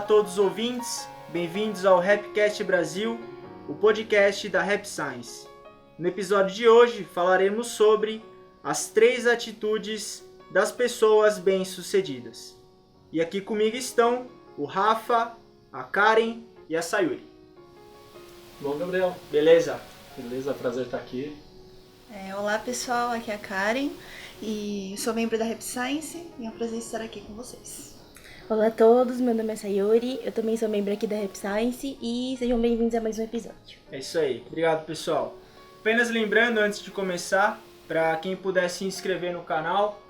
todos os ouvintes, bem-vindos ao Rapcast Brasil, o podcast da Rap Science. No episódio de hoje falaremos sobre as 3 atitudes das pessoas bem-sucedidas. E aqui comigo estão o Rafa, a Karen e a Sayuri. Bom, Gabriel. Beleza? Beleza, prazer estar aqui. Olá pessoal, aqui é a Karen e sou membro da Rap Science e é um prazer estar aqui com vocês. Olá a todos, meu nome é Sayuri, eu também sou membro aqui da Rap Science e sejam bem-vindos a mais um episódio. É isso aí, obrigado pessoal. Apenas lembrando antes de começar, para quem puder se inscrever no canal,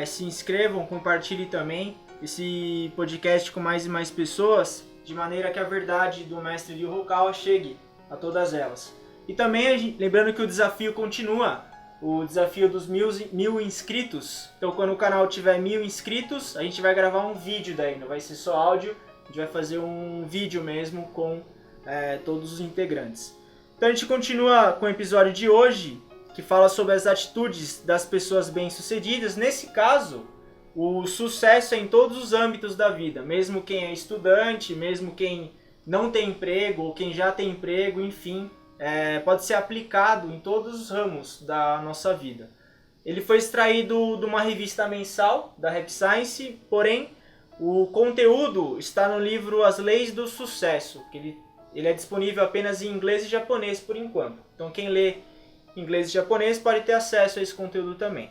se inscrevam, compartilhem também esse podcast com mais e mais pessoas, de maneira que a verdade do mestre de Rukawa chegue a todas elas. E também lembrando que o desafio continua, o desafio dos 1000 inscritos. Então quando o canal tiver 1000 inscritos, a gente vai gravar um vídeo daí, não vai ser só áudio, a gente vai fazer um vídeo mesmo com todos os integrantes. Então a gente continua com o episódio de hoje, que fala sobre as atitudes das pessoas bem-sucedidas. Nesse caso, o sucesso é em todos os âmbitos da vida, mesmo quem é estudante, mesmo quem não tem emprego, ou quem já tem emprego, enfim, pode ser aplicado em todos os ramos da nossa vida. Ele foi extraído de uma revista mensal da Rap Science, porém o conteúdo está no livro As Leis do Sucesso, que ele é disponível apenas em inglês e japonês por enquanto. Então quem lê inglês e japonês pode ter acesso a esse conteúdo também.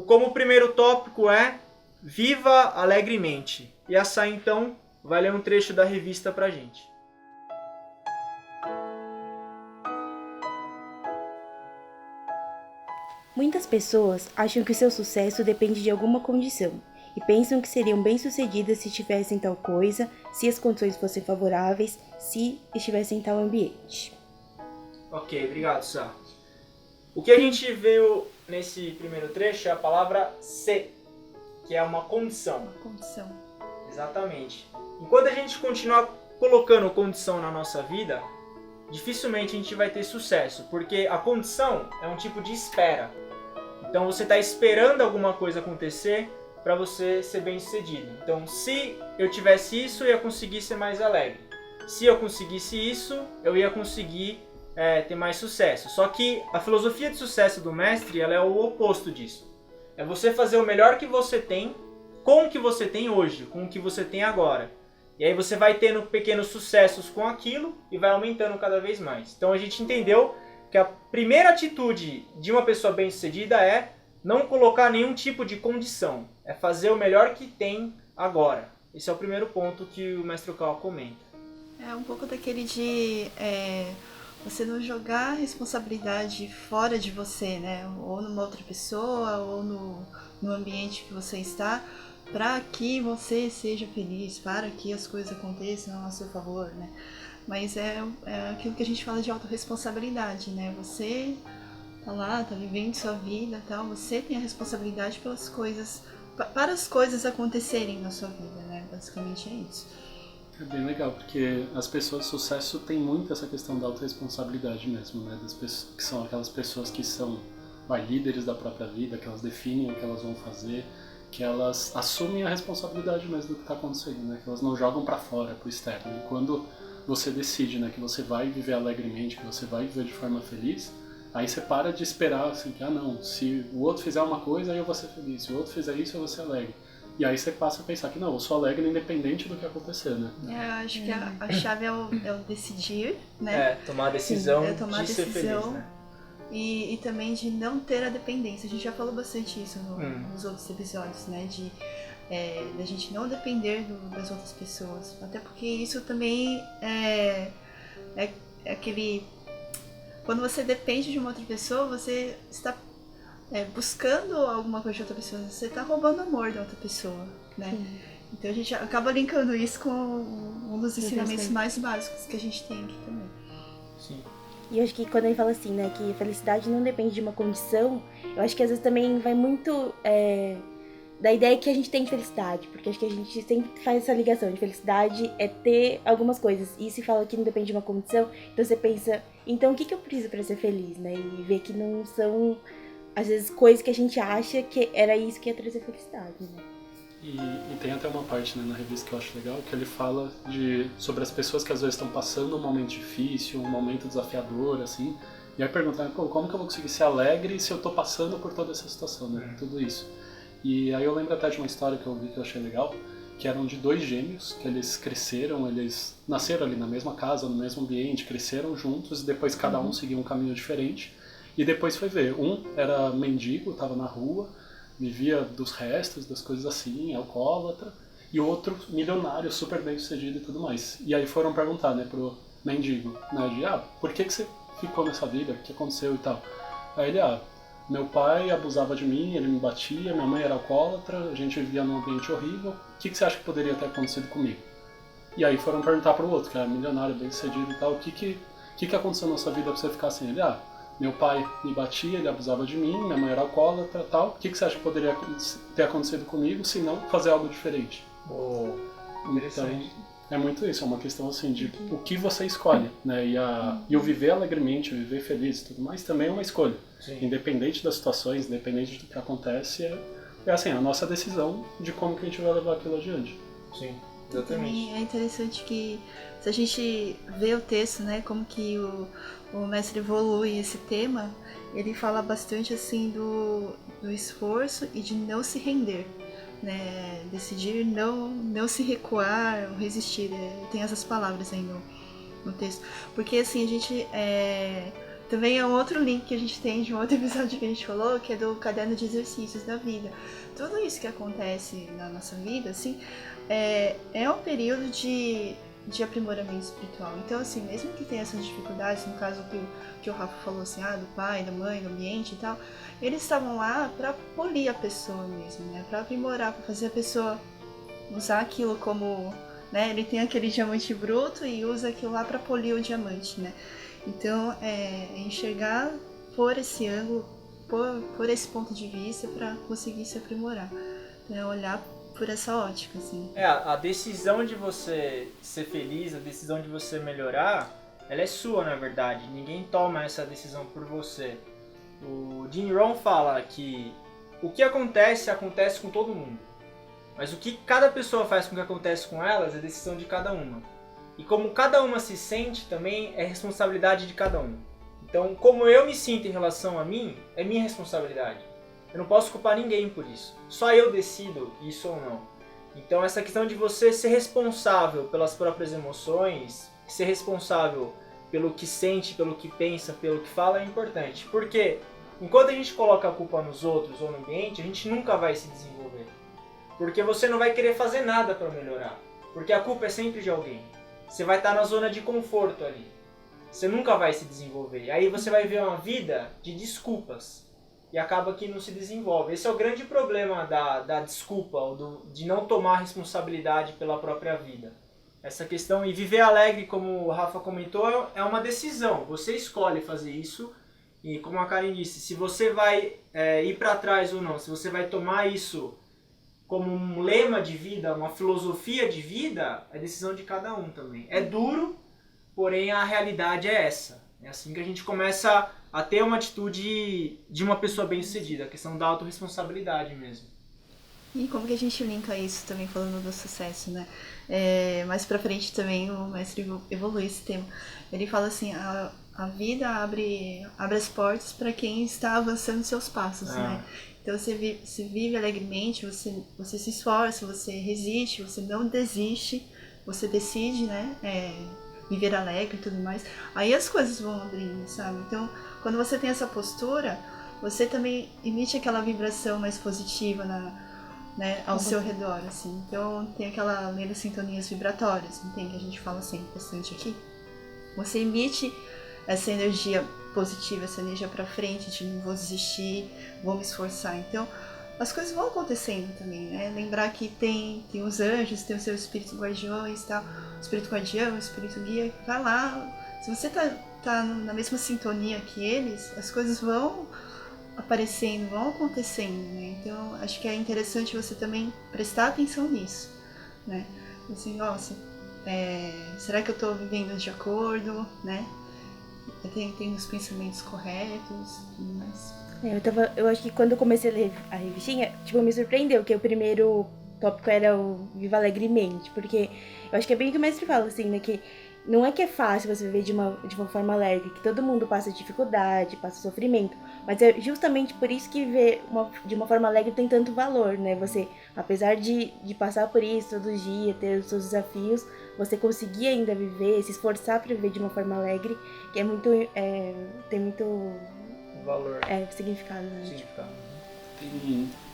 Como primeiro tópico é Viva alegremente. E a Sai então vai ler um trecho da revista pra gente. Muitas pessoas acham que o seu sucesso depende de alguma condição e pensam que seriam bem-sucedidas se tivessem tal coisa, se as condições fossem favoráveis, se estivessem em tal ambiente. Ok, obrigado, Sá. O que a gente viu nesse primeiro trecho é a palavra se, que é uma condição. Uma condição. Exatamente. Enquanto a gente continuar colocando condição na nossa vida, dificilmente a gente vai ter sucesso, porque a condição é um tipo de espera. Então você está esperando alguma coisa acontecer para você ser bem-sucedido. Então, se eu tivesse isso, eu ia conseguir ser mais alegre. Se eu conseguisse isso, eu ia conseguir ter mais sucesso. Só que a filosofia de sucesso do mestre, ela é o oposto disso. É você fazer o melhor que você tem com o que você tem hoje, com o que você tem agora. E aí você vai tendo pequenos sucessos com aquilo e vai aumentando cada vez mais. Então a gente entendeu que a primeira atitude de uma pessoa bem-sucedida é não colocar nenhum tipo de condição. É fazer o melhor que tem agora. Esse é o primeiro ponto que o mestre Rukawa comenta. É um pouco daquele de você não jogar a responsabilidade fora de você, né? Ou numa outra pessoa, ou no ambiente que você está, para que você seja feliz, para que as coisas aconteçam a seu favor, né? Mas é aquilo que a gente fala de autorresponsabilidade, né? Você tá lá, tá vivendo sua vida e tal, você tem a responsabilidade pelas coisas, para as coisas acontecerem na sua vida, né? Basicamente é isso. É bem legal, porque as pessoas de sucesso têm muito essa questão da autorresponsabilidade mesmo, né? Das pessoas, que são aquelas pessoas que são líderes da própria vida, que elas definem o que elas vão fazer, que elas assumem a responsabilidade mesmo do que está acontecendo, né? Que elas não jogam para fora, para o externo. E quando você decide, né, que você vai viver alegremente, que você vai viver de forma feliz, aí você para de esperar assim, que não, se o outro fizer uma coisa, aí eu vou ser feliz, se o outro fizer isso, eu vou ser alegre. E aí você passa a pensar que não, eu sou alegre independente do que acontecer, né? Eu acho que a chave é o decidir, né? Tomar a decisão tomar de ser feliz, né? E também de não ter a dependência. A gente já falou bastante isso nos outros episódios, né? Da gente não depender das outras pessoas. Até porque isso também é aquele... Quando você depende de uma outra pessoa, você está buscando alguma coisa de outra pessoa. Você está roubando o amor da outra pessoa, né? Sim. Então a gente acaba linkando isso com um dos ensinamentos mais básicos que a gente tem aqui também. Sim. E eu acho que quando ele fala assim, né, que a felicidade não depende de uma condição, eu acho que às vezes também vai muito da ideia que a gente tem de felicidade, porque acho que a gente sempre faz essa ligação de felicidade é ter algumas coisas, e se fala que não depende de uma condição, então você pensa, então o que eu preciso para ser feliz, né, e ver que não são, às vezes, coisas que a gente acha que era isso que ia trazer felicidade, né. E tem até uma parte, né, na revista que eu acho legal, que ele fala sobre as pessoas que às vezes estão passando um momento difícil, um momento desafiador, assim, e aí perguntar, como que eu vou conseguir ser alegre se eu tô passando por toda essa situação, né, tudo isso. E aí eu lembro até de uma história que eu vi que eu achei legal, que eram de 2 gêmeos, que eles cresceram, eles nasceram ali na mesma casa, no mesmo ambiente, cresceram juntos, e depois cada um seguia um caminho diferente, e depois foi ver, um era mendigo, estava na rua, vivia dos restos, das coisas assim, alcoólatra, e o outro milionário, super bem sucedido e tudo mais. E aí foram perguntar, né, pro mendigo, né, por que você ficou nessa vida, o que aconteceu e tal. Aí ele, meu pai abusava de mim, ele me batia, minha mãe era alcoólatra, a gente vivia num ambiente horrível, o que você acha que poderia ter acontecido comigo? E aí foram perguntar pro outro, que era milionário, bem sucedido e tal, o que aconteceu na sua vida pra você ficar assim? Ele, meu pai me batia, ele abusava de mim, minha mãe era alcoólatra e tal. O que você acha que poderia ter acontecido comigo se não fazer algo diferente? Interessante. Então, é muito isso, é uma questão assim de o que você escolhe, né? E o viver alegremente, o viver feliz e tudo mais também é uma escolha. Sim. Independente das situações, independente do que acontece, é assim, a nossa decisão de como que a gente vai levar aquilo adiante. Sim, exatamente. Também é interessante que se a gente vê o texto, né, como que o mestre evolui esse tema, ele fala bastante assim do esforço e de não se render, né, decidir não se recuar ou resistir, tem essas palavras aí no texto, porque assim a gente também é um outro link que a gente tem de um outro episódio que a gente falou, que é do caderno de exercícios da vida. Tudo isso que acontece na nossa vida, assim, é um período de aprimoramento espiritual. Então, assim, mesmo que tenha essas dificuldades, no caso que o Rafa falou, assim, do pai, da mãe, do ambiente e tal, eles estavam lá para polir a pessoa mesmo, né? Para aprimorar, para fazer a pessoa usar aquilo como, né? Ele tem aquele diamante bruto e usa aquilo lá para polir o diamante, né? Então, enxergar por esse ângulo, por esse ponto de vista para conseguir se aprimorar, né? Olhar por essa ótica, assim. A decisão de você ser feliz, a decisão de você melhorar, ela é sua, na verdade. Ninguém toma essa decisão por você. O Jim Rohn fala que o que acontece com todo mundo. Mas o que cada pessoa faz com o que acontece com elas é decisão de cada uma. E como cada uma se sente também é responsabilidade de cada um. Então, como eu me sinto em relação a mim, é minha responsabilidade. Eu não posso culpar ninguém por isso. Só eu decido isso ou não. Então essa questão de você ser responsável pelas próprias emoções, ser responsável pelo que sente, pelo que pensa, pelo que fala é importante. Porque enquanto a gente coloca a culpa nos outros ou no ambiente, a gente nunca vai se desenvolver. Porque você não vai querer fazer nada para melhorar. Porque a culpa é sempre de alguém. Você vai estar na zona de conforto ali. Você nunca vai se desenvolver. Aí você vai ver uma vida de desculpas. E acaba que não se desenvolve. Esse é o grande problema da desculpa, ou de não tomar responsabilidade pela própria vida. Essa questão, e viver alegre, como o Rafa comentou, é uma decisão. Você escolhe fazer isso, e como a Karen disse, se você vai ir para trás ou não, se você vai tomar isso como um lema de vida, uma filosofia de vida, é decisão de cada um também. É duro, porém a realidade é essa. É assim que a gente começa a ter uma atitude de uma pessoa bem-sucedida, a questão da autorresponsabilidade mesmo. E como que a gente linka isso também falando do sucesso, né? Mais pra frente também o mestre evolui esse tema. Ele fala assim, a vida abre as portas para quem está avançando seus passos, né? Então você vive alegremente, você se esforça, você resiste, você não desiste, você decide, né? Viver alegre e tudo mais, aí as coisas vão abrindo, sabe? Então, quando você tem essa postura, você também emite aquela vibração mais positiva né, ao seu redor, assim. Então, tem aquela lei das sintonias vibratórias, não tem? Que a gente fala sempre bastante aqui. Você emite essa energia positiva, essa energia pra frente, de não vou desistir, vou me esforçar. Então, as coisas vão acontecendo também, né? Lembrar que tem os anjos, tem os seus espíritos guardiões e tal. O espírito guardião, o espírito guia, vai lá. Se você tá na mesma sintonia que eles, as coisas vão aparecendo, vão acontecendo, né? Então, acho que é interessante você também prestar atenção nisso, né? Assim, nossa, será que eu tô vivendo de acordo, né? Tem os pensamentos corretos, mas... Eu acho que quando eu comecei a ler a revistinha, tipo, me surpreendeu que o primeiro tópico era o Viva Alegremente, porque eu acho que é bem o que o mestre fala, assim, né, que não é que é fácil você viver de uma forma alegre, que todo mundo passa dificuldade, passa sofrimento, mas é justamente por isso que viver de uma forma alegre tem tanto valor, né? Você, apesar de passar por isso todo dia, ter os seus desafios, você conseguir ainda viver, se esforçar para viver de uma forma alegre, que é muito, tem muito Valor. Significado. Né? Significado.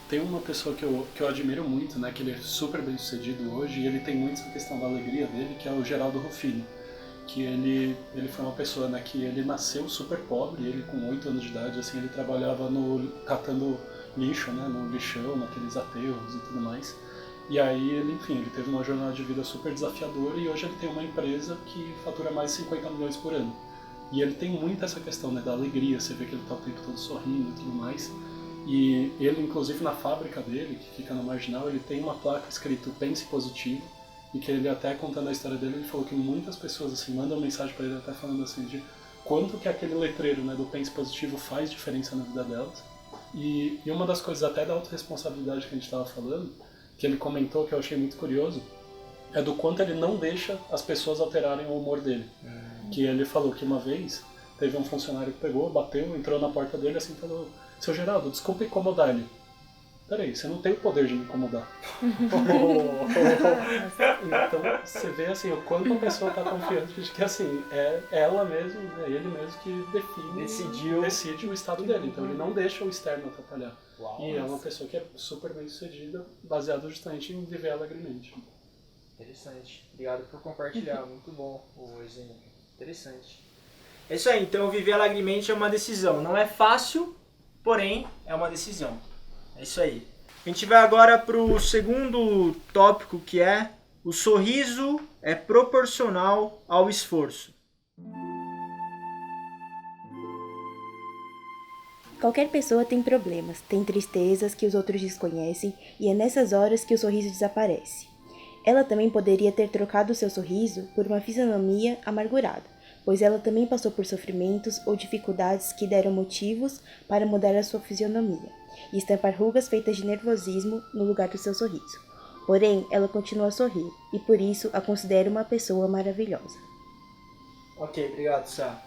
Tem uma pessoa que eu admiro muito, né, que ele é super bem sucedido hoje, e ele tem muito essa questão da alegria dele, que é o Geraldo Rufino. Que ele foi uma pessoa, né, que ele nasceu super pobre, ele com 8 anos de idade, assim, ele trabalhava catando lixo, né, no lixão, naqueles aterros e tudo mais. E aí ele, enfim, ele teve uma jornada de vida super desafiadora e hoje ele tem uma empresa que fatura mais de 50 milhões por ano. E ele tem muito essa questão, né, da alegria, você vê que ele tá o tempo todo sorrindo e tudo mais. E ele, inclusive, na fábrica dele, que fica na Marginal, ele tem uma placa escrito Pense Positivo, e que ele até contando a história dele, ele falou que muitas pessoas assim mandam mensagem para ele até falando assim de quanto que aquele letreiro, né, do Pense Positivo faz diferença na vida delas. E uma das coisas até da autorresponsabilidade que a gente estava falando, que ele comentou, que eu achei muito curioso, é do quanto ele não deixa as pessoas alterarem o humor dele. Que ele falou que uma vez teve um funcionário que pegou, bateu, entrou na porta dele assim e falou: "Seu Geraldo, desculpa incomodar ele." Peraí, você não tem o poder de me incomodar. Então você vê assim, o quanto a pessoa está confiante de que assim, é ela mesmo, é ele mesmo que decide o estado dele. Então ele não deixa o externo atrapalhar. Uau, e é uma pessoa que é super bem sucedida, baseado justamente em viver alegremente. Interessante. Obrigado por compartilhar. Muito bom o exemplo. Interessante. É isso aí. Então viver alegremente é uma decisão. Não é fácil, porém é uma decisão. É isso aí. A gente vai agora para o segundo tópico, que é o sorriso é proporcional ao esforço. Qualquer pessoa tem problemas, tem tristezas que os outros desconhecem e é nessas horas que o sorriso desaparece. Ela também poderia ter trocado seu sorriso por uma fisionomia amargurada, pois ela também passou por sofrimentos ou dificuldades que deram motivos para mudar a sua fisionomia e estampar rugas feitas de nervosismo no lugar do seu sorriso. Porém, ela continua a sorrir e por isso a considero uma pessoa maravilhosa. Ok, obrigado, Sá.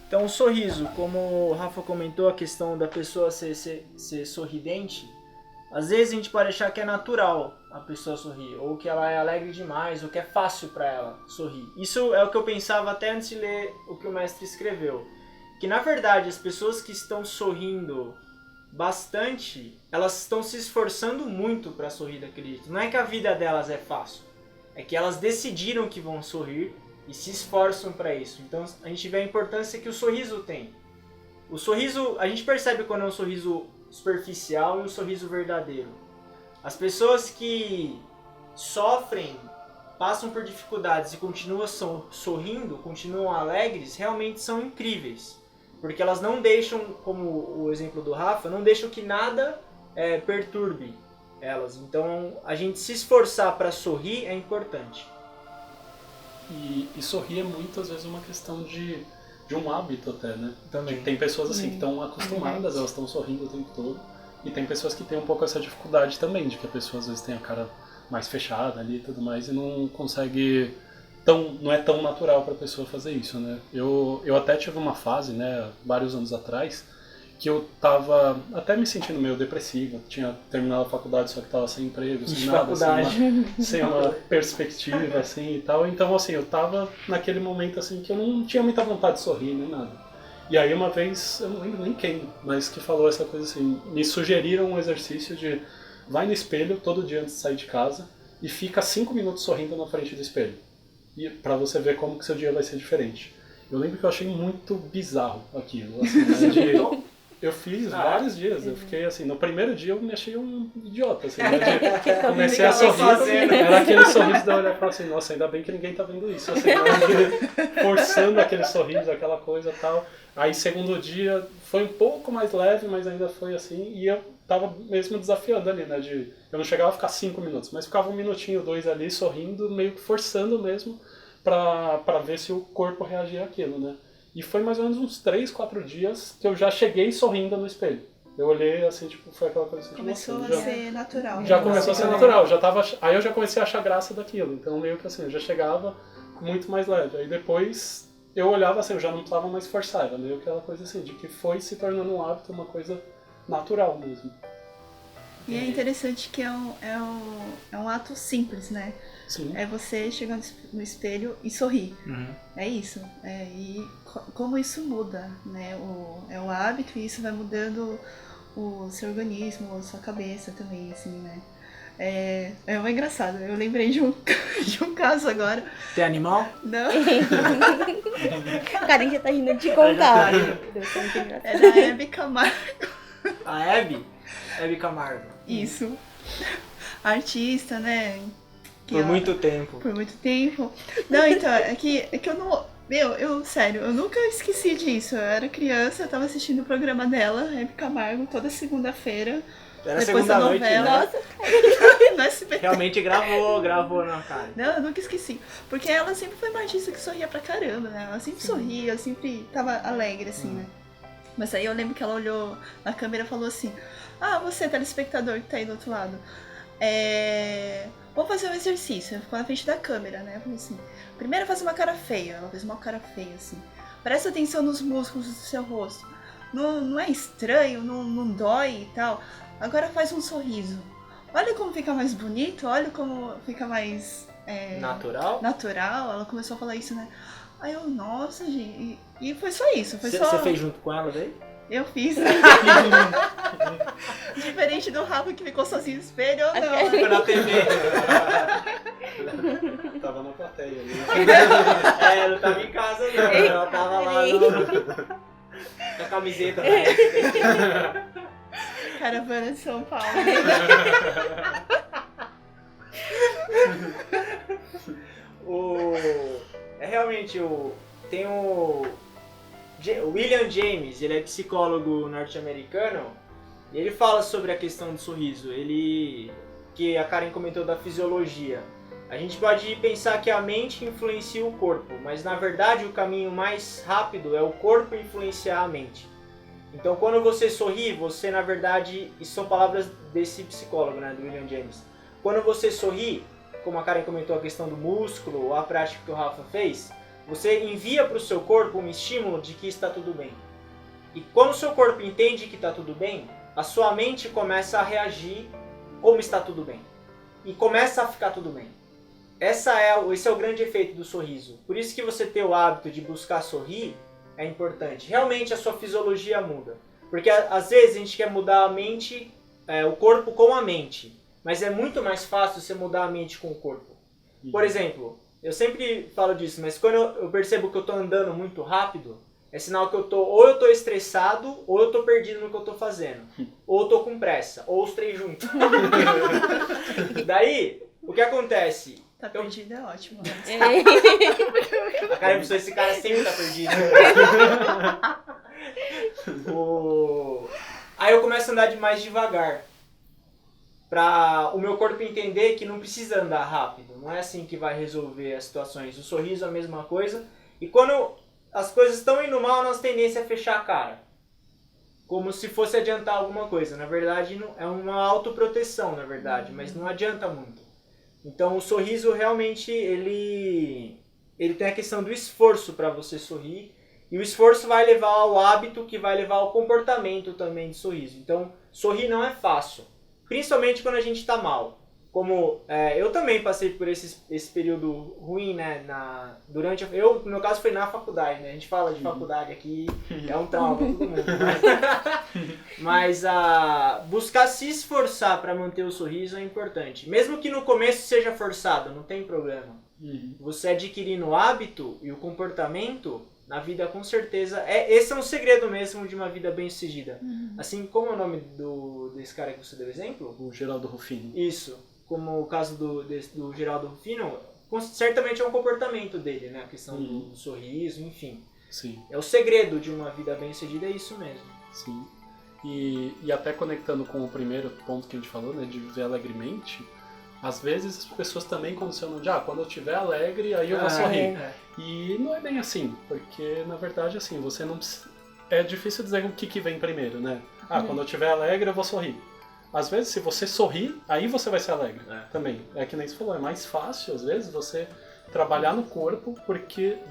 Então, o sorriso, como o Rafa comentou, a questão da pessoa ser sorridente, às vezes a gente pode achar que é natural a pessoa sorrir, ou que ela é alegre demais, ou que é fácil para ela sorrir. Isso é o que eu pensava até antes de ler o que o mestre escreveu. Que, na verdade, as pessoas que estão sorrindo bastante, elas estão se esforçando muito para sorrir daquele jeito. Não é que a vida delas é fácil, é que elas decidiram que vão sorrir e se esforçam para isso. Então a gente vê a importância que o sorriso tem. O sorriso, a gente percebe quando é um sorriso superficial e um sorriso verdadeiro. As pessoas que sofrem, passam por dificuldades e continuam sorrindo, continuam alegres, realmente são incríveis. Porque elas não deixam, como o exemplo do Rafa, não deixam que nada perturbe elas. Então, a gente se esforçar para sorrir é importante. E sorrir é muitas vezes uma questão de um hábito até, né? Também. Tem pessoas assim que estão acostumadas, elas estão sorrindo o tempo todo. E tem pessoas que têm um pouco essa dificuldade também, de que a pessoa às vezes tem a cara mais fechada ali e tudo mais e não consegue... não é tão natural para a pessoa fazer isso, né? Eu até tive uma fase, né, vários anos atrás, que eu tava até me sentindo meio depressivo, tinha terminado a faculdade, só que tava sem emprego, sem nada, sem uma perspectiva, assim, e tal. Então, assim, eu tava naquele momento, assim, que eu não tinha muita vontade de sorrir, nem nada. E aí, uma vez, eu não lembro nem quem, mas que falou essa coisa assim, me sugeriram um exercício de vai no espelho todo dia antes de sair de casa e fica 5 minutos sorrindo na frente do espelho. E pra você ver como que seu dia vai ser diferente. Eu lembro que eu achei muito bizarro aquilo, assim, né, eu fiz vários dias, eu fiquei assim, no primeiro dia eu me achei um idiota, assim, né, comecei a sorrir, era aquele sorriso de olhar e falar assim, nossa, ainda bem que ninguém tá vendo isso, assim, forçando aquele sorriso, aquela coisa e tal. Aí segundo dia foi um pouco mais leve, mas ainda foi assim, e eu tava mesmo desafiando ali, né, eu não chegava a ficar 5 minutos, mas ficava 1 minutinho, 2 ali, sorrindo, meio que forçando mesmo, pra ver se o corpo reagia àquilo, né. E foi mais ou menos uns 3, 4 dias que eu já cheguei sorrindo no espelho. Eu olhei assim, tipo, foi aquela coisa assim, Começou nossa, a ser natural. já começou a ser natural, aí eu já comecei a achar graça daquilo, então meio que assim, eu já chegava muito mais leve. Aí depois eu olhava assim, eu já não precisava mais forçar, era meio que aquela coisa assim, de que foi se tornando um hábito, uma coisa natural mesmo. E é interessante que é um ato simples, né? Sim. É você chegar no espelho e sorrir. É isso. E como isso muda, né? É o hábito e isso vai mudando o seu organismo, a sua cabeça também, assim, né? É muito engraçado. Eu lembrei de um caso agora. Tem animal? Não. O Karen já tá rindo de contar. É da Hebe Camargo. A Hebe? Hebe Camargo. Isso. Artista, né? Por muito tempo. Por muito tempo. Não, então, é que eu não... Sério, eu nunca esqueci disso. Eu era criança, eu tava assistindo o programa dela, Hebe Camargo, toda segunda-feira. Era Depois segunda da noite, novela. né? Nossa, no SBT. Realmente gravou na cara. Não, eu nunca esqueci. Porque ela sempre foi uma artista que sorria pra caramba, né? Ela sempre sorria, sempre tava alegre, assim, né? Mas aí eu lembro que ela olhou na câmera e falou assim: ah, você, telespectador que tá aí do outro lado, vou fazer um exercício. Ela ficou na frente da câmera, né? Eu falei assim: primeiro faz uma cara feia. Ela fez uma cara feia, assim. Presta atenção nos músculos do seu rosto. Não é estranho, não dói e tal. Agora faz um sorriso. Olha como fica mais bonito, olha como fica mais... Natural? Natural. Ela começou a falar isso, né? Aí eu, nossa, gente... E foi só isso. Você fez junto com ela daí? Eu fiz. Diferente do Rafa que ficou sozinho no espelho, eu não. Foi na TV. Tava na plateia ali. Ela não tava em casa não. Ela tava lá com a camiseta. Caravana de São Paulo. Realmente tem o William James, ele é psicólogo norte-americano e ele fala sobre a questão do sorriso. Que a Karen comentou da fisiologia. A gente pode pensar que a mente influencia o corpo, mas na verdade o caminho mais rápido é o corpo influenciar a mente. Então quando você sorri, você na verdade, isso são palavras desse psicólogo, né, do William James. Quando você sorri, como a Karen comentou a questão do músculo, ou a prática que o Rafa fez, você envia para o seu corpo um estímulo de que está tudo bem. E quando o seu corpo entende que está tudo bem, a sua mente começa a reagir como está tudo bem. E começa a ficar tudo bem. Esse é o grande efeito do sorriso. Por isso que você ter o hábito de buscar sorrir é importante. Realmente a sua fisiologia muda. Porque às vezes a gente quer mudar a mente, o corpo com a mente. Mas é muito mais fácil você mudar a mente com o corpo. Por exemplo, eu sempre falo disso, mas quando eu percebo que eu estou andando muito rápido, é sinal que ou eu estou estressado, ou eu estou perdido no que eu estou fazendo. Ou eu estou com pressa, ou os três juntos. Daí, o que acontece? Tá perdido é ótimo. A cara pensou, esse cara sempre tá perdido. Aí eu começo a andar mais devagar. Pra o meu corpo entender que não precisa andar rápido. Não é assim que vai resolver as situações. O sorriso é a mesma coisa. E quando as coisas estão indo mal, a nossa tendência é fechar a cara. Como se fosse adiantar alguma coisa. Na verdade, é uma autoproteção, na verdade. Mas não adianta muito. Então o sorriso realmente, ele tem a questão do esforço para você sorrir. E o esforço vai levar ao hábito, que vai levar ao comportamento também de sorriso. Então, sorrir não é fácil. Principalmente quando a gente está mal. Como eu também passei por esse período ruim, né? No meu caso foi na faculdade, né? A gente fala de faculdade aqui, é um trauma para todo mundo. Mas buscar se esforçar para manter o sorriso é importante. Mesmo que no começo seja forçado, não tem problema. Você adquirindo o hábito e o comportamento na vida, com certeza, esse é um segredo mesmo de uma vida bem-sucedida. Assim, como é o nome desse cara que você deu exemplo? O Geraldo Rufino. Isso, como o caso do Geraldo Rufino, certamente é um comportamento dele, né? A questão do sorriso, enfim. Sim. É o segredo de uma vida bem-sucedida, é isso mesmo. Sim. E até conectando com o primeiro ponto que a gente falou, né, de viver alegremente, às vezes as pessoas também condicionam de, quando eu estiver alegre, aí eu vou sorrir. E não é bem assim, porque na verdade assim, você não precisa... é difícil dizer o que vem primeiro, né? Quando eu estiver alegre eu vou sorrir. Às vezes, se você sorrir, aí você vai ser alegre também. É que nem você falou, é mais fácil, às vezes, você trabalhar no corpo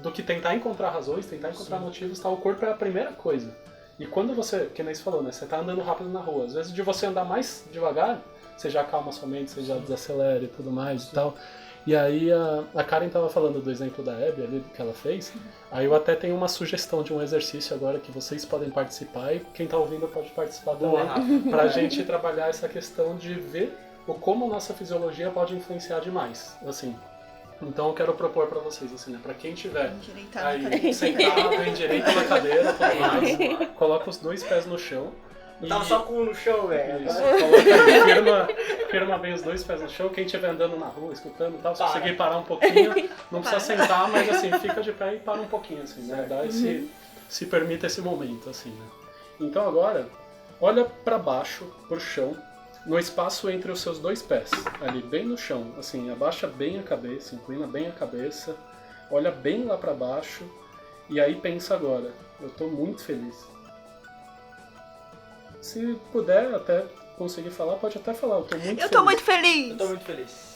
do que tentar encontrar razões, tentar encontrar motivos, tá? O corpo é a primeira coisa. E quando você, que nem você falou, né? Você tá andando rápido na rua. Às vezes, de você andar mais devagar, você já acalma sua mente, você já desacelera e tudo mais e tal. E aí a Karen tava falando do exemplo da Abby ali, do que ela fez. Aí eu até tenho uma sugestão de um exercício agora que vocês podem participar e quem tá ouvindo pode participar também. Pra gente trabalhar essa questão de ver como a nossa fisiologia pode influenciar demais, assim. Então eu quero propor pra vocês, assim, né? Pra quem tiver aí sentado, endireita na cadeira, tudo mais, coloca os 2 pés no chão. Tava só com o no chão, velho. Coloca aí, firma bem os 2 pés no chão. Quem estiver andando na rua, escutando e tal, se conseguir parar um pouquinho, não precisa sentar, mas assim, fica de pé e para um pouquinho, assim, né? Dá se permite esse momento, assim, né? Então agora, olha pra baixo, pro chão, no espaço entre os seus 2 pés, ali bem no chão, assim, abaixa bem a cabeça, inclina bem a cabeça, olha bem lá pra baixo, e aí pensa agora, eu tô muito feliz. Se puder até conseguir falar, pode até falar, eu tô muito feliz. Eu tô muito feliz! Eu tô muito feliz.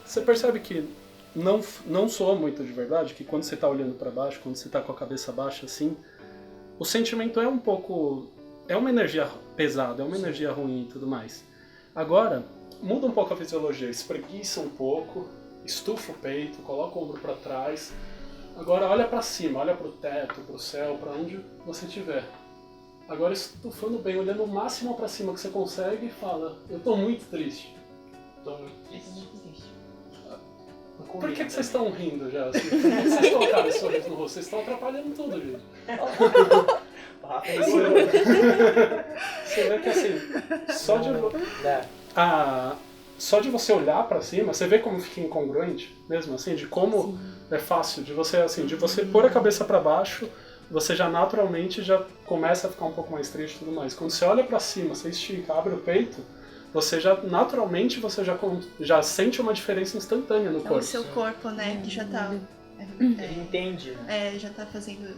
Você percebe que não soa muito de verdade, que quando você tá olhando pra baixo, quando você tá com a cabeça baixa assim, o sentimento é um pouco... é uma energia pesada, é uma energia ruim e tudo mais. Agora, muda um pouco a fisiologia, espreguiça um pouco, estufa o peito, coloca o ombro pra trás. Agora olha pra cima, olha pro teto, pro céu, pra onde você estiver. Agora estufando bem, olhando o máximo pra cima que você consegue e fala, eu tô muito triste. Tô muito triste. Por que vocês estão rindo já? Assim? Por que vocês colocaram esse sorriso no rosto? Vocês estão atrapalhando tudo, gente. Você vê que assim, só de você olhar pra cima, você vê como fica incongruente, mesmo assim, de como é fácil, de você pôr a cabeça pra baixo, você já naturalmente já começa a ficar um pouco mais triste e tudo mais. Quando você olha pra cima, você estica, abre o peito, você já, naturalmente, você já sente uma diferença instantânea no corpo. É o seu corpo, né, que já tá... Ele entende, né? já tá fazendo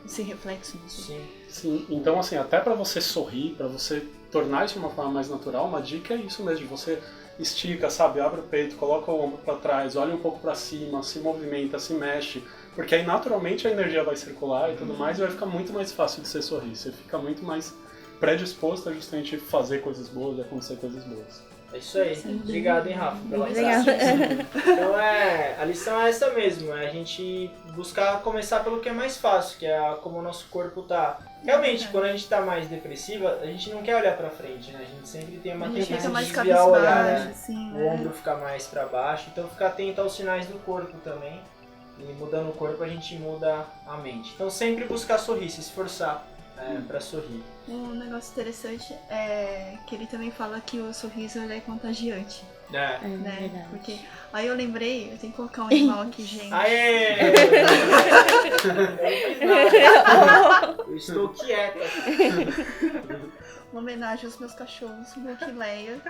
esse reflexo. Sim, então assim, até pra você sorrir, pra você tornar isso de uma forma mais natural, uma dica é isso mesmo, de você estica, sabe, abre o peito, coloca o ombro pra trás, olha um pouco pra cima, se movimenta, se mexe, porque aí naturalmente a energia vai circular e tudo mais, e vai ficar muito mais fácil de você sorrir, você fica muito mais predisposto a justamente fazer coisas boas, a acontecer coisas boas. É isso aí. Obrigado, hein, Rafa, pela Obrigada. Então a lição é essa mesmo, é a gente buscar começar pelo que é mais fácil, que é como o nosso corpo tá. Realmente, quando a gente tá mais depressiva, a gente não quer olhar pra frente, né? A gente sempre tem uma tendência de desviar o olhar, né? Assim, O ombro ficar mais pra baixo, então ficar atento aos sinais do corpo também. E mudando o corpo a gente muda a mente. Então sempre buscar sorrir, se esforçar pra sorrir. Um negócio interessante é que ele também fala que o sorriso ele é contagiante. É. Né? Verdade. Porque aí eu lembrei, eu tenho que colocar um animal aqui, gente. Aê! Eu estou quieta. Uma homenagem aos meus cachorros, Luke e Leia.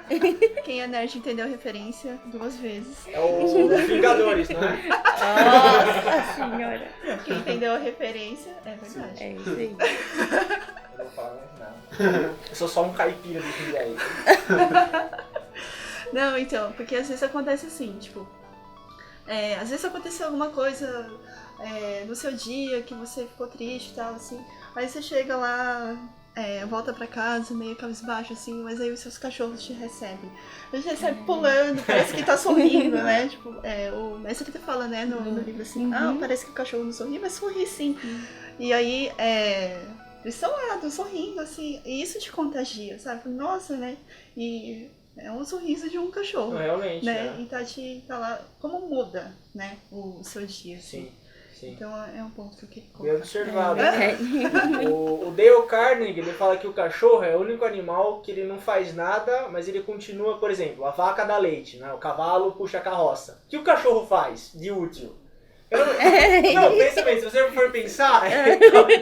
Quem é nerd entendeu a referência 2 vezes. É o Vingadores, não é? Nossa senhora. Quem entendeu a referência, é verdade. É isso aí. Eu não vou falar mais nada. Eu sou só um caipira do Rio aí. Não, então, porque às vezes acontece assim, tipo... às vezes aconteceu alguma coisa no seu dia que você ficou triste e tal, assim. Aí você chega lá... volta pra casa, meio cabisbaixo assim, mas aí os seus cachorros te recebem. Eles recebem pulando, parece que tá sorrindo, né? Tipo, o mestre até fala, né, no livro assim, parece que o cachorro não sorri, mas sorri sim. E aí, eles estão lá, estão sorrindo, assim, e isso te contagia, sabe? Nossa, né? E é um sorriso de um cachorro. Realmente, né? E tá lá, como muda, né, o seu dia, assim. Sim. Então é um ponto que eu queria Bem colocar. observado. O Dale Carnegie, ele fala que o cachorro é o único animal que ele não faz nada, mas ele continua, por exemplo, a vaca dá leite, né? O cavalo puxa a carroça. O que o cachorro faz de útil? Não, pensa bem, se você for pensar,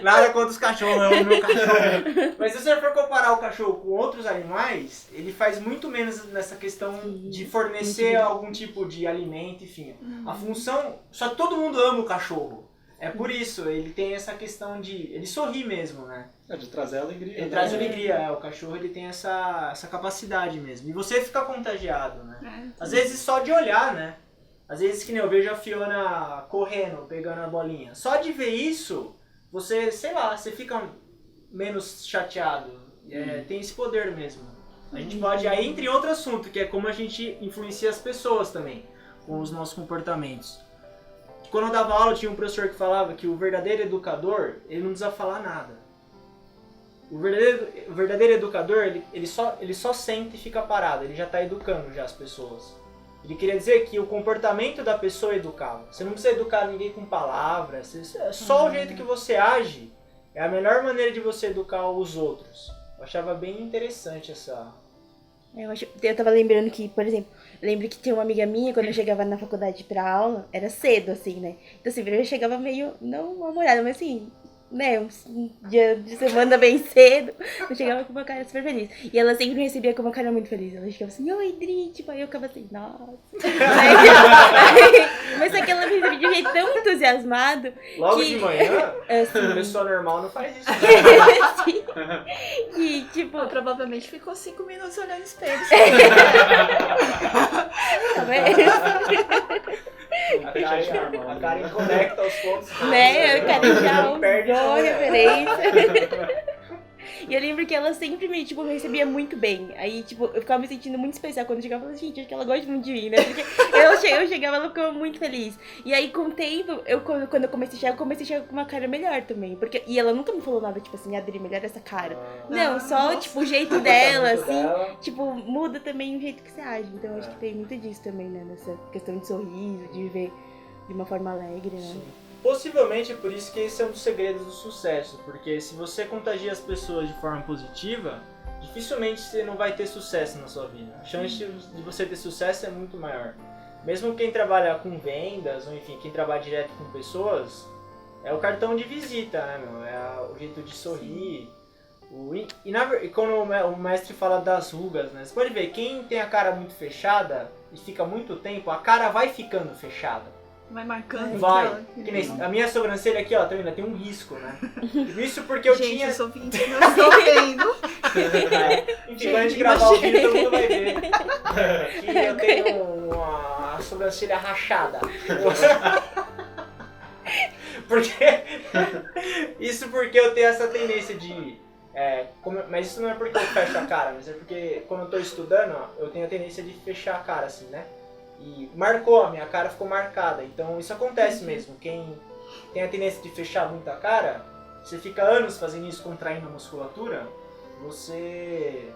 nada contra os cachorros, é o meu cachorro. Mas se você for comparar o cachorro com outros animais, ele faz muito menos nessa questão de fornecer algum tipo de alimento, enfim. A função, só que todo mundo ama o cachorro. é por isso, ele tem essa questão de... Ele sorri mesmo, né? De trazer alegria. Ele traz alegria, o cachorro ele tem essa capacidade mesmo. E você fica contagiado, né? Às vezes só de olhar, né? Às vezes que nem eu vejo a Fiona correndo, pegando a bolinha. Só de ver isso, você, sei lá, você fica menos chateado. Tem esse poder mesmo. A gente pode, aí entre outro assunto, que é como a gente influencia as pessoas também, com os nossos comportamentos. Quando eu dava aula, tinha um professor que falava que o verdadeiro educador, ele não precisa falar nada. O verdadeiro educador, ele só senta e fica parado, ele já está educando já as pessoas. Ele queria dizer que o comportamento da pessoa educava. Você não precisa educar ninguém com palavras, só o jeito que você age é a melhor maneira de você educar os outros. Eu achava bem interessante essa... Eu tava lembrando que, por exemplo, eu lembro que tinha uma amiga minha, quando eu chegava na faculdade pra aula, era cedo, assim, né? Então, assim, eu chegava meio, não mal-humorada, mas assim, né, um dia de semana bem cedo, eu chegava com uma cara super feliz. E ela sempre me recebia com uma cara muito feliz. Ela chegava assim, oi, Dri, tipo, aí eu ficava assim, nossa. Mas só que ela me recebia de um jeito tão entusiasmado. Logo que... de manhã, a pessoa normal não faz isso. Sim. Que, tipo... Provavelmente ficou 5 minutos olhando no espelho. Tá vendo? A Karen conecta aos pontos. Né, o cara já Perde a usou a hora. referência. E eu lembro que ela sempre me recebia muito bem. Aí, tipo, eu ficava me sentindo muito especial quando eu chegava e falava, gente, acho que ela gosta muito de mim, né? Porque eu chegava, ela ficava muito feliz. E aí, com o tempo, quando eu comecei a chegar com uma cara melhor também. E ela nunca me falou nada, tipo assim, Adri, melhora essa cara. Não, só, tipo, o jeito dela, assim. Tipo, muda também o jeito que você age. Então, eu acho que tem muito disso também, né? Nessa questão de sorriso, de viver de uma forma alegre, né? Sim. Possivelmente é por isso que esse é um dos segredos do sucesso, porque se você contagia as pessoas de forma positiva, dificilmente você não vai ter sucesso na sua vida. A chance de você ter sucesso é muito maior. Mesmo quem trabalha com vendas, ou enfim, quem trabalha direto com pessoas, é o cartão de visita, né, meu? É o jeito de sorrir. E quando o mestre fala das rugas, né? Você pode ver, quem tem a cara muito fechada e fica muito tempo, a cara vai ficando fechada. Vai marcando. Vai. Que nem a minha sobrancelha aqui, ó, ainda tem um risco, né? Isso porque eu Gente, tinha... os ouvintes não estão vendo. Enfim, quando a gente gravar o vídeo, todo mundo vai ver. Que eu tenho uma sobrancelha rachada. Isso porque eu tenho essa tendência de... mas isso não é porque eu fecho a cara, mas é porque quando eu tô estudando, ó, eu tenho a tendência de fechar a cara, assim, né? E marcou, a minha cara ficou marcada. Então isso acontece mesmo. Quem tem a tendência de fechar muito a cara, você fica anos fazendo isso, contraindo a musculatura, você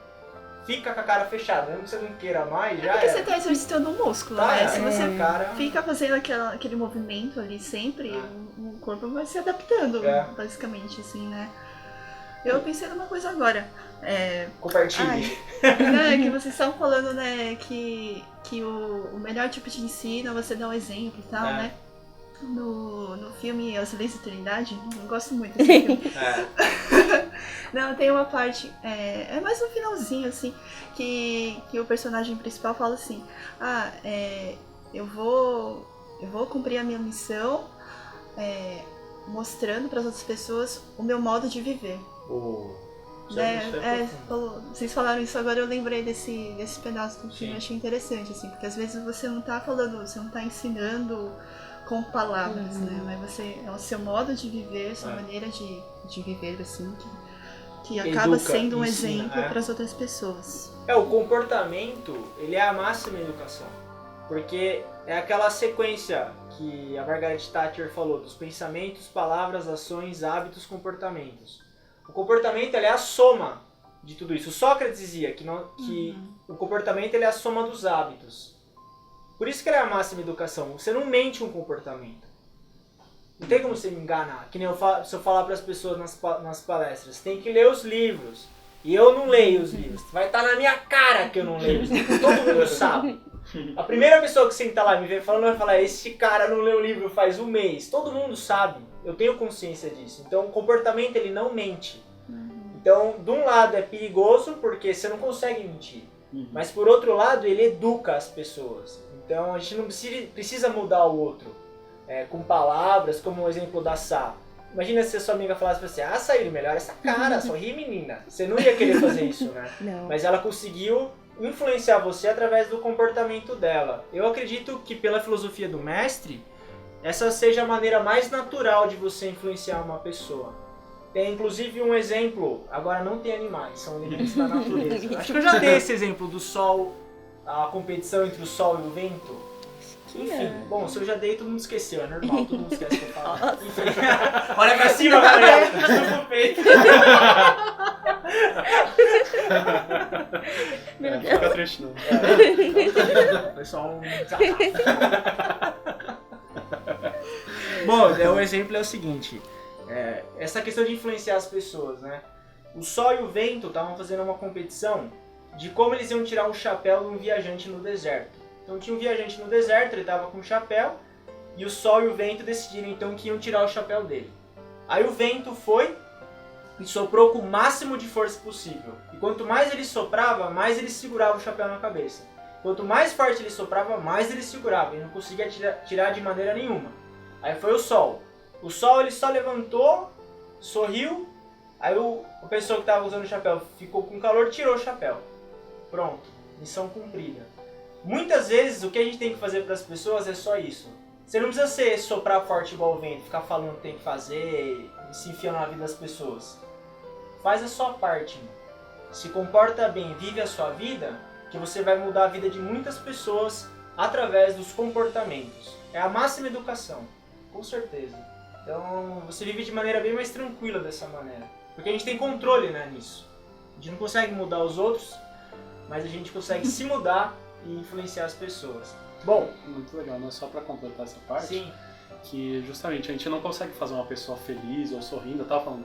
fica com a cara fechada. Mesmo que você não queira mais, já porque você tá exercitando o músculo, né? Se você cara... fica fazendo aquele movimento ali sempre, o corpo vai se adaptando, basicamente, assim, né? Eu pensei numa coisa agora. Compartilhe. Que vocês estão falando, né, que o melhor tipo de ensino é você dar um exemplo e tal, né? No filme O Silêncio da Trindade, eu gosto muito desse filme. Não, tem uma parte, é mais no finalzinho, assim, que o personagem principal fala assim, eu vou cumprir a minha missão mostrando para as outras pessoas o meu modo de viver. Vocês falaram isso agora, eu lembrei desse pedaço do filme, achei interessante, assim, porque às vezes você não tá falando, você não tá ensinando com palavras, né, mas é o seu modo de viver, sua maneira de viver, assim, que acaba sendo um exemplo para as outras pessoas. O comportamento, ele é a máxima educação, porque é aquela sequência que a Margaret Thatcher falou, dos pensamentos, palavras, ações, hábitos, comportamentos. O comportamento ele é a soma de tudo isso. O Sócrates dizia que o comportamento ele é a soma dos hábitos. Por isso que ele é a máxima educação. Você não mente um comportamento. Não tem como você me enganar. Que nem se eu falar para as pessoas nas palestras, você tem que ler os livros. E eu não leio os livros. Vai estar na minha cara que eu não leio os livros. Todo mundo sabe. A primeira pessoa que sentar lá e me ver falando vai falar, esse cara não leu o livro faz um mês. Todo mundo sabe. Eu tenho consciência disso. Então o comportamento ele não mente. Então, de um lado é perigoso porque você não consegue mentir. Mas por outro lado ele educa as pessoas. Então a gente não precisa mudar o outro. com palavras, como o exemplo da Sá. Imagina se a sua amiga falasse pra você, Saíra, melhor essa cara, sorri menina. Você não ia querer fazer isso, né? Não. Mas ela conseguiu influenciar você através do comportamento dela. Eu acredito que pela filosofia do mestre, essa seja a maneira mais natural de você influenciar uma pessoa. Tem inclusive um exemplo, agora não tem animais, são elementos da natureza. Acho que eu já dei esse exemplo do sol, a competição entre o sol e o vento. Enfim, bom, se eu já dei, todo mundo esqueceu, é normal, todo mundo esquece que eu falo. Enfim, olha pra cima, galera, estufa o peito. Não fica triste não. Foi só um desabafo. Bom, o exemplo é o seguinte, essa questão de influenciar as pessoas, né? O sol e o vento estavam fazendo uma competição de como eles iam tirar um chapéu de um viajante no deserto. Então tinha um viajante no deserto, ele estava com um chapéu, e o sol e o vento decidiram então que iam tirar o chapéu dele. Aí o vento foi e soprou com o máximo de força possível. E quanto mais ele soprava, mais ele segurava o chapéu na cabeça. Quanto mais forte ele soprava, mais ele segurava, e não conseguia tirar de maneira nenhuma. Aí foi o sol. O sol ele só levantou, sorriu, aí a pessoa que estava usando o chapéu ficou com calor, tirou o chapéu. Pronto, missão cumprida. Muitas vezes o que a gente tem que fazer para as pessoas é só isso. Você não precisa soprar forte igual o vento, ficar falando o que tem que fazer e se enfiando na vida das pessoas. Faz a sua parte, mano. Se comporta bem, vive a sua vida, que você vai mudar a vida de muitas pessoas através dos comportamentos. É a máxima educação, com certeza. Então você vive de maneira bem mais tranquila dessa maneira. Porque a gente tem controle, né, nisso. A gente não consegue mudar os outros, mas a gente consegue se mudar e influenciar as pessoas. Bom, muito legal, né? Só para completar essa parte, sim. Que justamente a gente não consegue fazer uma pessoa feliz ou sorrindo, tal, falando,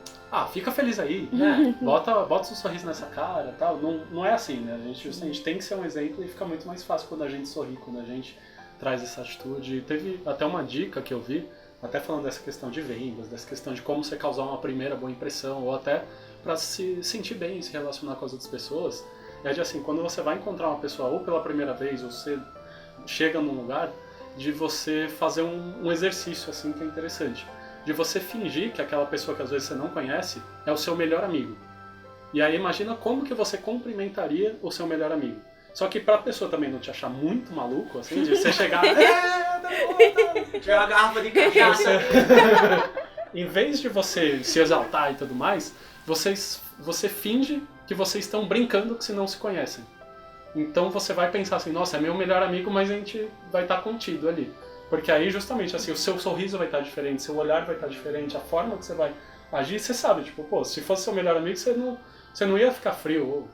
fica feliz aí, né? bota seu sorriso nessa cara, tal. Não é assim, né? A gente tem que ser um exemplo e fica muito mais fácil quando a gente sorri, quando a gente traz essa atitude. Teve até uma dica que eu vi, até falando dessa questão de vendas, dessa questão de como você causar uma primeira boa impressão, ou até para se sentir bem e se relacionar com as outras pessoas. É de assim, quando você vai encontrar uma pessoa ou pela primeira vez, ou você chega num lugar, de você fazer um exercício assim que é interessante. De você fingir que aquela pessoa que às vezes você não conhece é o seu melhor amigo. E aí imagina como que você cumprimentaria o seu melhor amigo. Só que pra pessoa também não te achar muito maluco, assim, de você chegar... Tirar uma garrafa de cachaça. Em vez de você se exaltar e tudo mais, você finge que vocês estão brincando que se não se conhecem. Então você vai pensar assim, nossa, é meu melhor amigo, mas a gente vai estar contido ali. Porque aí justamente assim, o seu sorriso vai estar diferente, seu olhar vai estar diferente, a forma que você vai agir, você sabe, tipo, pô, se fosse seu melhor amigo, você não ia ficar frio,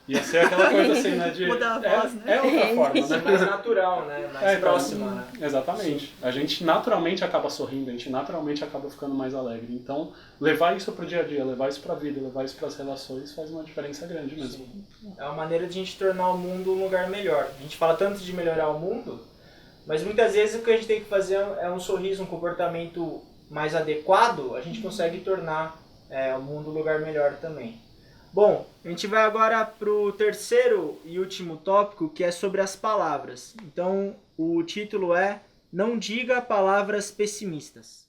ia ser aquela coisa assim, né, de... Mudar a voz, né? É outra forma, né? Mais natural, né? Mais próxima, né? Exatamente. Sim. A gente naturalmente acaba sorrindo, a gente naturalmente acaba ficando mais alegre. Então, levar isso pro dia a dia, levar isso pra vida, levar isso pras relações faz uma diferença grande mesmo. Sim. É uma maneira de a gente tornar o mundo um lugar melhor. A gente fala tanto de melhorar o mundo, mas muitas vezes o que a gente tem que fazer é um sorriso, um comportamento mais adequado, a gente consegue tornar o mundo um lugar melhor também. Bom, a gente vai agora para o terceiro e último tópico, que é sobre as palavras. Então, o título é Não diga palavras pessimistas.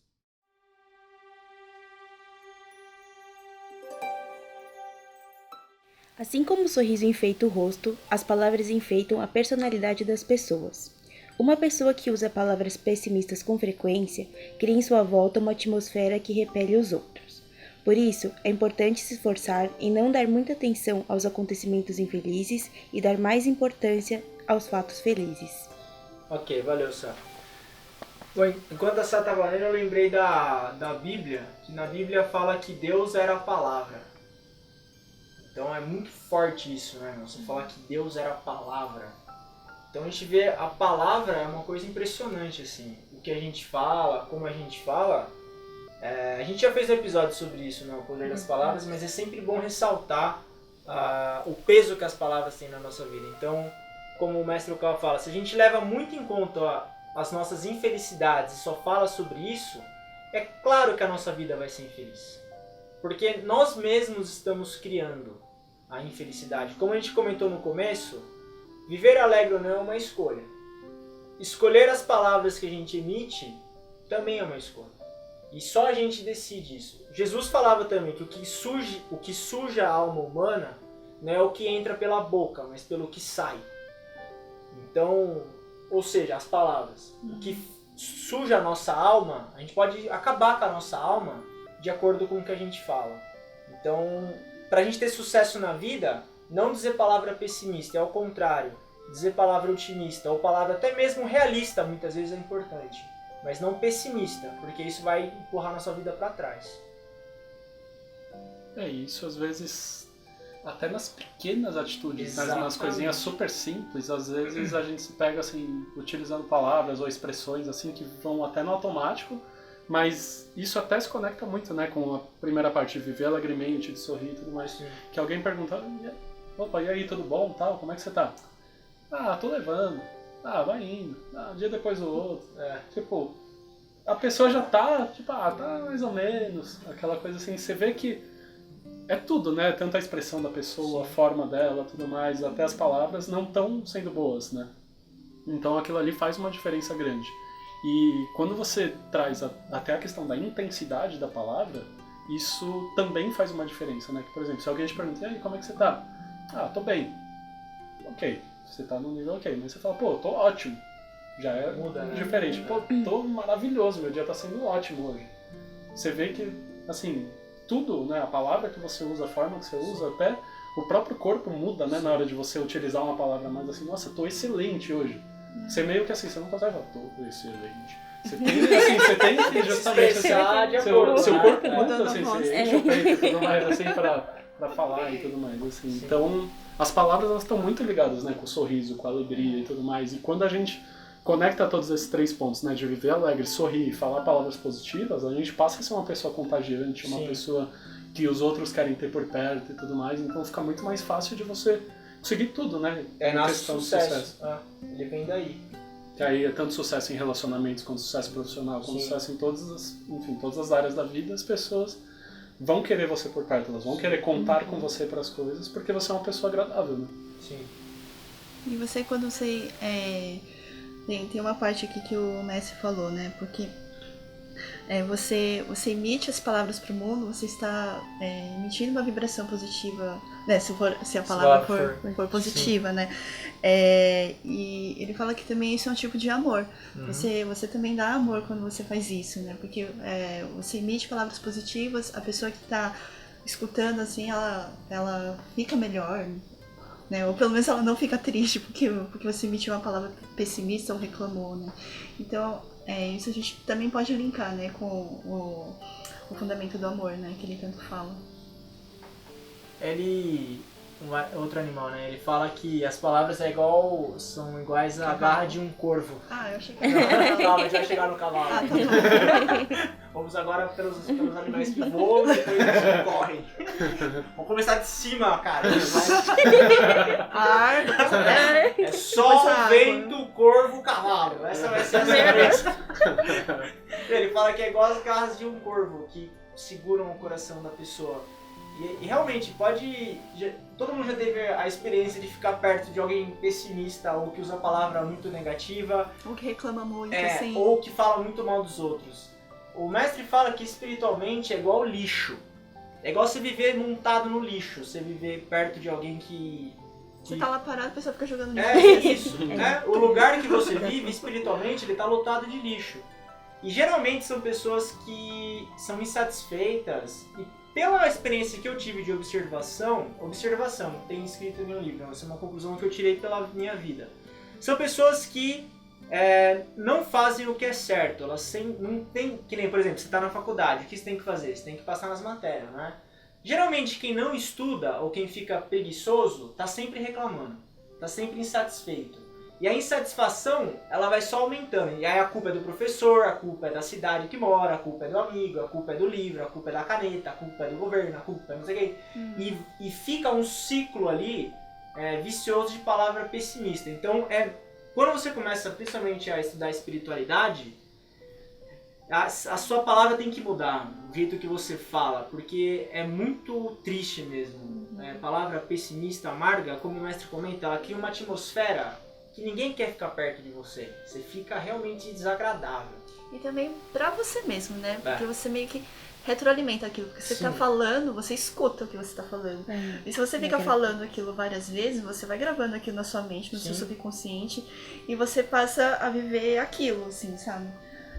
Assim como o sorriso enfeita o rosto, as palavras enfeitam a personalidade das pessoas. Uma pessoa que usa palavras pessimistas com frequência cria em sua volta uma atmosfera que repele os outros. Por isso, é importante se esforçar em não dar muita atenção aos acontecimentos infelizes e dar mais importância aos fatos felizes. Ok, valeu, Sá. Bom, enquanto a Sá estava lendo, eu lembrei da Bíblia, que na Bíblia fala que Deus era a palavra. Então é muito forte isso, né? Você falar que Deus era a palavra. Então a gente vê a palavra é uma coisa impressionante, assim. O que a gente fala, como a gente fala... a gente já fez um episódio sobre isso, né? O poder das palavras, mas é sempre bom ressaltar o peso que as palavras têm na nossa vida. Então, como o mestre Cal fala, se a gente leva muito em conta as nossas infelicidades e só fala sobre isso, é claro que a nossa vida vai ser infeliz. Porque nós mesmos estamos criando a infelicidade. Como a gente comentou no começo, viver alegre ou não é uma escolha. escolher as palavras que a gente emite também é uma escolha. E só a gente decide isso. Jesus falava também que o que suja a alma humana não é o que entra pela boca, mas pelo que sai. Então, ou seja, as palavras. O que suja a nossa alma, a gente pode acabar com a nossa alma de acordo com o que a gente fala. Então, pra gente ter sucesso na vida, não dizer palavra pessimista, é ao contrário. Dizer palavra otimista ou palavra até mesmo realista muitas vezes é importante. Mas não pessimista, porque isso vai empurrar nossa vida para trás. É isso, às vezes, até nas pequenas atitudes, nas coisinhas super simples, às vezes a gente se pega assim, utilizando palavras ou expressões assim que vão até no automático, mas isso até se conecta muito, né, com a primeira parte de viver alegremente, de sorrir e tudo mais. Sim. Que alguém pergunta, opa, e aí, tudo bom, tal, como é que você tá? Ah, tô levando. Ah, vai indo. Ah, um dia depois do outro. Tipo, a pessoa já tá, tipo, tá mais ou menos. Aquela coisa assim, você vê que é tudo, né? Tanto a expressão da pessoa, a forma dela, tudo mais, até as palavras não estão sendo boas, né? Então aquilo ali faz uma diferença grande. E quando você traz até a questão da intensidade da palavra, isso também faz uma diferença, né? Que, por exemplo, se alguém te pergunta, e aí, como é que você tá? Ah, tô bem. Ok. Você tá num nível ok, mas você fala, pô, tô ótimo. Já é diferente. Pô, tô maravilhoso, meu dia tá sendo ótimo hoje. Você vê que, assim, tudo, né, a palavra que você usa, a forma que você usa, até o próprio corpo muda, né, na hora de você utilizar uma palavra mais assim, nossa, tô excelente hoje. Você meio que assim, você não consegue falar, tô excelente. Você tem, assim, você tem que justamente, assim, seu corpo muda, assim, você enche o peito e tudo mais, assim, pra falar e tudo mais, assim. Sim. Então, as palavras, elas estão muito ligadas, né, com o sorriso, com a alegria e tudo mais. E quando a gente conecta todos esses 3 pontos, né, de viver alegre, sorrir, falar palavras positivas, a gente passa a ser uma pessoa contagiante, uma pessoa que os outros querem ter por perto e tudo mais. Então fica muito mais fácil de você conseguir tudo, né? É nosso sucesso. Ele vem daí. Que aí é tanto sucesso em relacionamentos, quanto sucesso profissional, quanto sucesso em todas as áreas da vida. As pessoas vão querer você por perto, elas vão querer contar com você para as coisas, porque você é uma pessoa agradável, né? Sim. E você, quando você... Tem uma parte aqui que o Messi falou, né? Porque você emite as palavras para o mundo, você está emitindo uma vibração positiva, né? Se a palavra for positiva, sim, né? E ele fala que também isso é um tipo de amor. Uhum. Você também dá amor quando você faz isso, né? Porque você emite palavras positivas, a pessoa que está escutando, assim, ela fica melhor, né? Ou pelo menos ela não fica triste porque você emitiu uma palavra pessimista ou reclamou, né? Então, isso a gente também pode linkar, né, com o fundamento do amor, né, que ele tanto fala. Outro animal, né? Ele fala que as palavras são iguais à garra de um corvo. Ah, eu achei que era Calma, a gente vai chegar no cavalo. Ah, tá bom. Vamos agora pelos animais que voam e depois eles correm. Vamos começar de cima, cara. É sol, vento, corvo, cavalo. Essa vai ser a sequência. Ele fala que é igual as garras de um corvo, que seguram o coração da pessoa. E realmente, todo mundo já teve a experiência de ficar perto de alguém pessimista ou que usa a palavra muito negativa. Ou que reclama muito, assim. Ou que fala muito mal dos outros. O mestre fala que espiritualmente é igual lixo. É igual você viver montado no lixo, você viver perto de alguém que... Você tá lá parado, a pessoa fica jogando lixo. É isso, né? O lugar que você vive, espiritualmente, ele tá lotado de lixo. E geralmente são pessoas que são insatisfeitas e pela experiência que eu tive de observação, tem escrito no meu livro, essa é uma conclusão que eu tirei pela minha vida. São pessoas que não fazem o que é certo, elas não tem, que nem, por exemplo, você está na faculdade, o que você tem que fazer? Você tem que passar nas matérias, né? Geralmente quem não estuda ou quem fica preguiçoso está sempre reclamando, está sempre insatisfeito. E a insatisfação, ela vai só aumentando. E aí a culpa é do professor, a culpa é da cidade que mora, a culpa é do amigo, a culpa é do livro, a culpa é da caneta, a culpa é do governo, a culpa é não sei o quê. E fica um ciclo ali vicioso de palavra pessimista. Então, quando você começa principalmente a estudar espiritualidade, a sua palavra tem que mudar, o jeito que você fala, porque é muito triste mesmo. Palavra pessimista, amarga, como o mestre comenta, ela cria uma atmosfera que ninguém quer ficar perto de você. Você fica realmente desagradável. E também pra você mesmo, né? Porque É. você meio que retroalimenta aquilo que você Sim. tá falando, você escuta o que você tá falando. E se você fica falando aquilo várias vezes, você vai gravando aquilo na sua mente, no seu Sim. subconsciente, e você passa a viver aquilo, assim, sabe?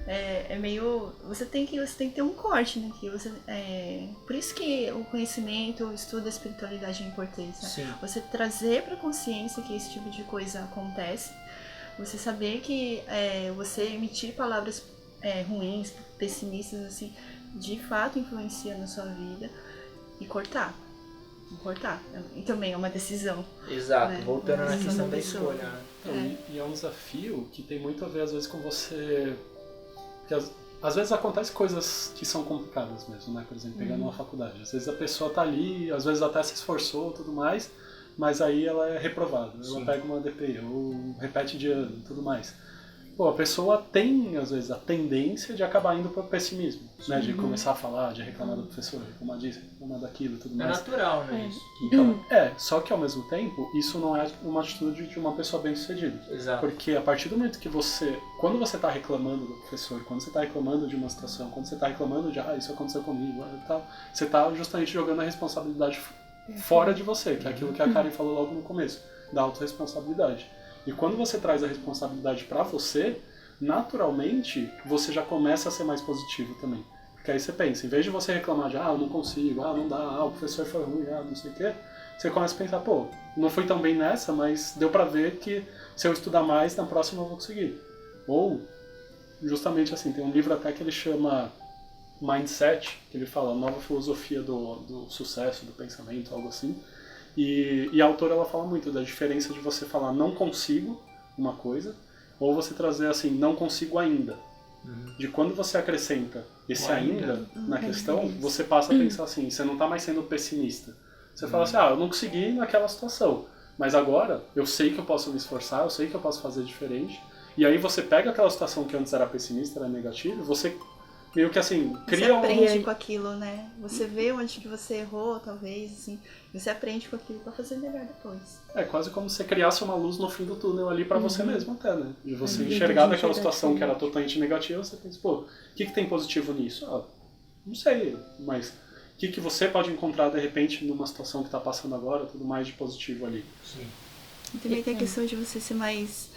É meio... Você tem que ter um corte naquilo. Por isso que o conhecimento, o estudo da espiritualidade é importante, né? Sim. Você trazer pra consciência que esse tipo de coisa acontece, você saber que você emitir palavras ruins, pessimistas, assim, de fato influencia na sua vida, e cortar. E também é uma decisão. Exato, né? voltando na Decisão questão da da pessoa. escolha. Né? Então, e é um desafio que tem muito a ver, às vezes, com você... Porque às vezes acontecem coisas que são complicadas mesmo, né? Por exemplo, pegando uma faculdade. Às vezes a pessoa tá ali, às vezes até se esforçou e tudo mais, mas aí ela é reprovada. Sim. Ela pega uma DP, ou repete de ano e tudo mais. Pô, a pessoa tem, às vezes, a tendência de acabar indo para o pessimismo, né? De começar a falar, de reclamar do professor, reclamar disso, reclamar daquilo e tudo É mais. natural, né? Isso. Então, só que ao mesmo tempo, isso não é uma atitude de uma pessoa bem-sucedida. Exato. Porque a partir do momento que quando você está reclamando do professor, quando você está reclamando de uma situação, quando você está reclamando de, isso aconteceu comigo e tal, você está justamente jogando a responsabilidade fora de você, que é aquilo que a Karen falou logo no começo, da autorresponsabilidade. E quando você traz a responsabilidade para você, naturalmente, você já começa a ser mais positivo também. Porque aí você pensa, em vez de você reclamar de, eu não consigo, não dá, o professor foi ruim, não sei o quê, você começa a pensar, pô, não fui tão bem nessa, mas deu pra ver que se eu estudar mais, na próxima eu vou conseguir. Ou, justamente assim, tem um livro até que ele chama Mindset, que ele fala a nova filosofia do sucesso, do pensamento, algo assim. E a autora ela fala muito da diferença de você falar não consigo uma coisa, ou você trazer assim, não consigo ainda. De quando você acrescenta esse ainda na questão, você passa a pensar assim, você não está mais sendo pessimista. Você fala assim, eu não consegui naquela situação, mas agora eu sei que eu posso me esforçar, eu sei que eu posso fazer diferente. E aí você pega aquela situação que antes era pessimista, era negativa, você meio que assim, cria você aprende com aquilo, né? Você vê onde que você errou, talvez, assim, você aprende com aquilo pra fazer melhor depois. É quase como se você criasse uma luz no fim do túnel ali pra você mesmo até, né? De você enxergar daquela situação que era totalmente negativa, você pensa, pô, o que tem positivo nisso? Não sei, mas o que você pode encontrar de repente numa situação que tá passando agora, tudo mais de positivo ali? Sim. E também tem a questão de você ser mais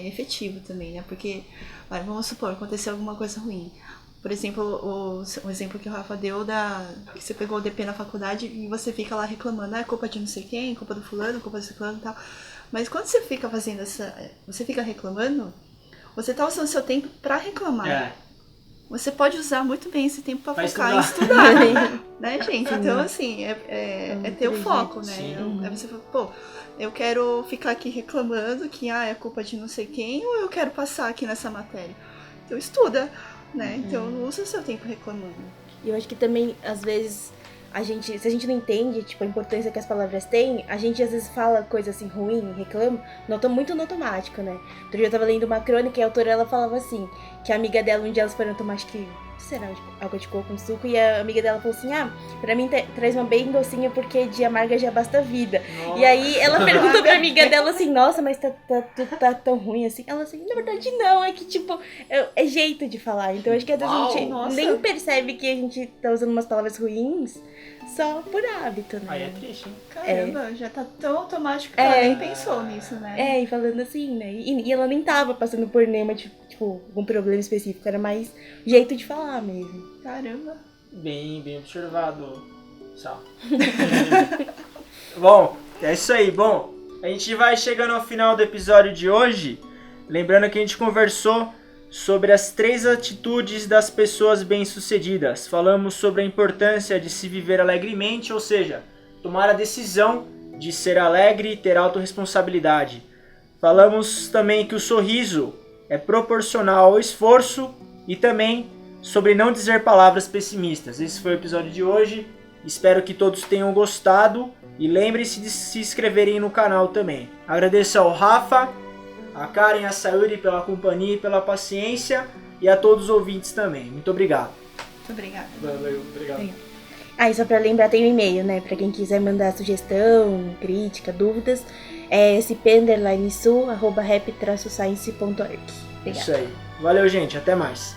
efetivo também, né? Porque, vamos supor, aconteceu alguma coisa ruim. Por exemplo, o exemplo que o Rafa deu que você pegou o DP na faculdade e você fica lá reclamando, é culpa de não sei quem, culpa do fulano, culpa do ciclano e tal. Mas quando você fica fazendo você fica reclamando, você tá usando seu tempo pra reclamar. Você pode usar muito bem esse tempo pra focar em estudar, né, gente? Então, assim, é ter o foco, né? Aí você fala, pô, eu quero ficar aqui reclamando que é culpa de não sei quem, ou eu quero passar aqui nessa matéria. Então, estuda. Né? Então não usa o seu tempo reclamando. E eu acho que também, às vezes, se a gente não entende, tipo, a importância que as palavras têm, a gente às vezes fala coisa assim ruim, reclama, muito no automático, né? Outro dia eu tava lendo uma crônica e a autora ela falava assim, que a amiga dela, um dia elas foram tomar, acho que, será, água de coco com suco, e a amiga dela falou assim, pra mim traz uma bem docinha porque de amarga já basta a vida. Nossa. E aí ela perguntou pra amiga dela assim, nossa, mas tá tão ruim assim? Ela assim, na verdade não, é que tipo, é jeito de falar. Então acho que às vezes a gente nem percebe que a gente tá usando umas palavras ruins só por hábito, né? Aí é triste, hein? Caramba, já tá tão automático que ela nem pensou nisso, né? E falando assim, né? E ela nem tava passando por nenhuma, tipo, algum problema específico, era mais jeito de falar mesmo. Caramba. Bem observado, Sal. Bom, é isso aí. Bom, a gente vai chegando ao final do episódio de hoje. Lembrando que a gente conversou sobre as 3 atitudes das pessoas bem-sucedidas. Falamos sobre a importância de se viver alegremente, ou seja, tomar a decisão de ser alegre e ter autorresponsabilidade. Falamos também que o sorriso é proporcional ao esforço e também sobre não dizer palavras pessimistas. Esse foi o episódio de hoje. Espero que todos tenham gostado e lembrem-se de se inscreverem no canal também. Agradeço ao Rafa, a Karen e a Sayuri pela companhia e pela paciência e a todos os ouvintes também. Muito obrigado. Muito obrigada. Valeu, obrigado. Ah, e só pra lembrar, tem um e-mail, né? Pra quem quiser mandar sugestão, crítica, dúvidas, é sp_sul@rap-science.org. Obrigada. Isso aí. Valeu, gente. Até mais.